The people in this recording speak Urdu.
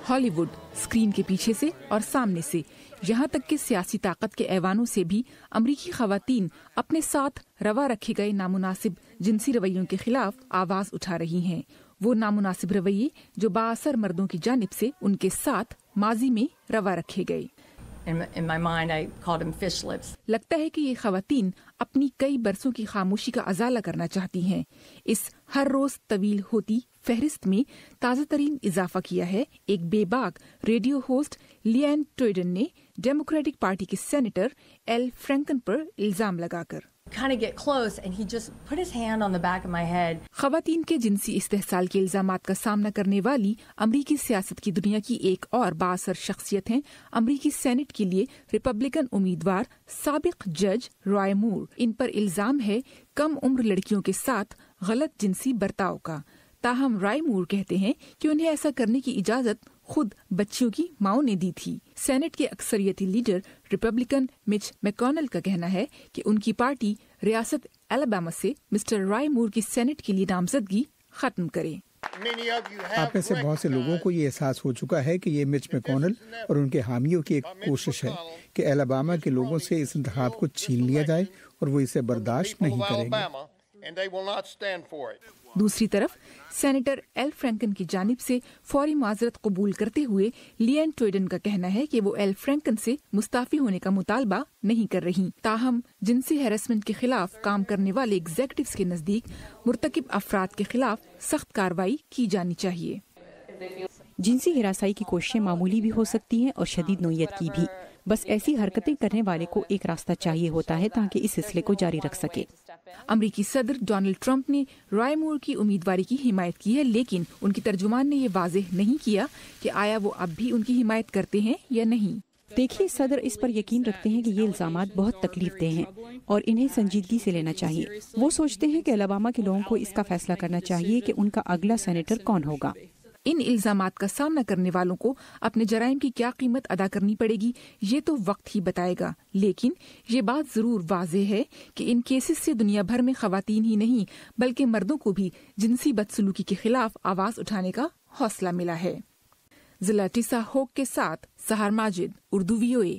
ہالی ووڈ اسکرین کے پیچھے سے اور سامنے سے، یہاں تک کہ سیاسی طاقت کے ایوانوں سے بھی امریکی خواتین اپنے ساتھ روا رکھے گئے نامناسب جنسی رویوں کے خلاف آواز اٹھا رہی ہیں، وہ نامناسب رویے جو بااثر مردوں کی جانب سے ان کے ساتھ ماضی میں روا رکھے گئے۔ In my mind, I called him fish lips. لگتا ہے کہ یہ خواتین اپنی کئی برسوں کی خاموشی کا ازالہ کرنا چاہتی ہیں۔ اس ہر روز طویل ہوتی فہرست میں تازہ ترین اضافہ کیا ہے ایک بے باک ریڈیو ہوسٹ لیان ٹویڈن نے ڈیموکریٹک پارٹی کے سینیٹر ایل فرینکن پر الزام لگا کر۔ Kind of get close, and he just put his hand on the back of my head. خواتین کے جنسی استحصال کے الزامات کا سامنا کرنے والی امریکی سیاست کی دنیا کی ایک اور بااثر شخصیت ہیں امریکی سینٹ کے لیے ریپبلکن امیدوار سابق جج رائے مور۔ ان پر الزام ہے کم عمر لڑکیوں کے ساتھ غلط جنسی برتاؤ کا، تاہم رائے مور کہتے ہیں کہ انہیں ایسا کرنے کی اجازت خود بچیوں کی ماؤں نے دی تھی۔ سینٹ کے اکثریتی لیڈر ریپبلکن مچ میکونل کا کہنا ہے کہ ان کی پارٹی ریاست الاباما سے مسٹر رائے مور کی سینٹ کے لیے نامزدگی ختم کرے۔ آپ میں سے بہت سے لوگوں کو یہ احساس ہو چکا ہے کہ یہ مچ میکونل اور ان کے حامیوں کی ایک کوشش ہے کہ الاباما کے لوگوں سے اس انتخاب کو چھین لیا جائے اور وہ اسے برداشت نہیں کریں گے۔ دوسری طرف سینیٹر ایل فرینکن کی جانب سے فوری معذرت قبول کرتے ہوئے لیان ٹویڈن کا کہنا ہے کہ وہ ایل فرینکن سے مستعفی ہونے کا مطالبہ نہیں کر رہی، تاہم جنسی ہیراسمنٹ کے خلاف کام کرنے والے ایگزیکٹوز کے نزدیک مرتکب افراد کے خلاف سخت کارروائی کی جانی چاہیے۔ جنسی ہراسائی کی کوششیں معمولی بھی ہو سکتی ہیں اور شدید نوعیت کی بھی، بس ایسی حرکتیں کرنے والے کو ایک راستہ چاہیے ہوتا ہے تاکہ اس سلسلے کو جاری رکھ سکے۔ امریکی صدر ڈونلڈ ٹرمپ نے رائے مور کی امیدواری کی حمایت کی ہے، لیکن ان کی ترجمان نے یہ واضح نہیں کیا کہ آیا وہ اب بھی ان کی حمایت کرتے ہیں یا نہیں۔ دیکھیے، صدر اس پر یقین رکھتے ہیں کہ یہ الزامات بہت تکلیف دہ ہیں اور انہیں سنجیدگی سے لینا چاہیے۔ وہ سوچتے ہیں کہ الاباما کے لوگوں کو اس کا فیصلہ کرنا چاہیے کہ ان کا اگلا سینیٹر کون ہوگا۔ ان الزامات کا سامنا کرنے والوں کو اپنے جرائم کی کیا قیمت ادا کرنی پڑے گی یہ تو وقت ہی بتائے گا، لیکن یہ بات ضرور واضح ہے کہ ان کیسز سے دنیا بھر میں خواتین ہی نہیں بلکہ مردوں کو بھی جنسی بدسلوکی کے خلاف آواز اٹھانے کا حوصلہ ملا ہے۔ زلاٹیسا ہوک کے ساتھ سہار ماجد، اردو VOA۔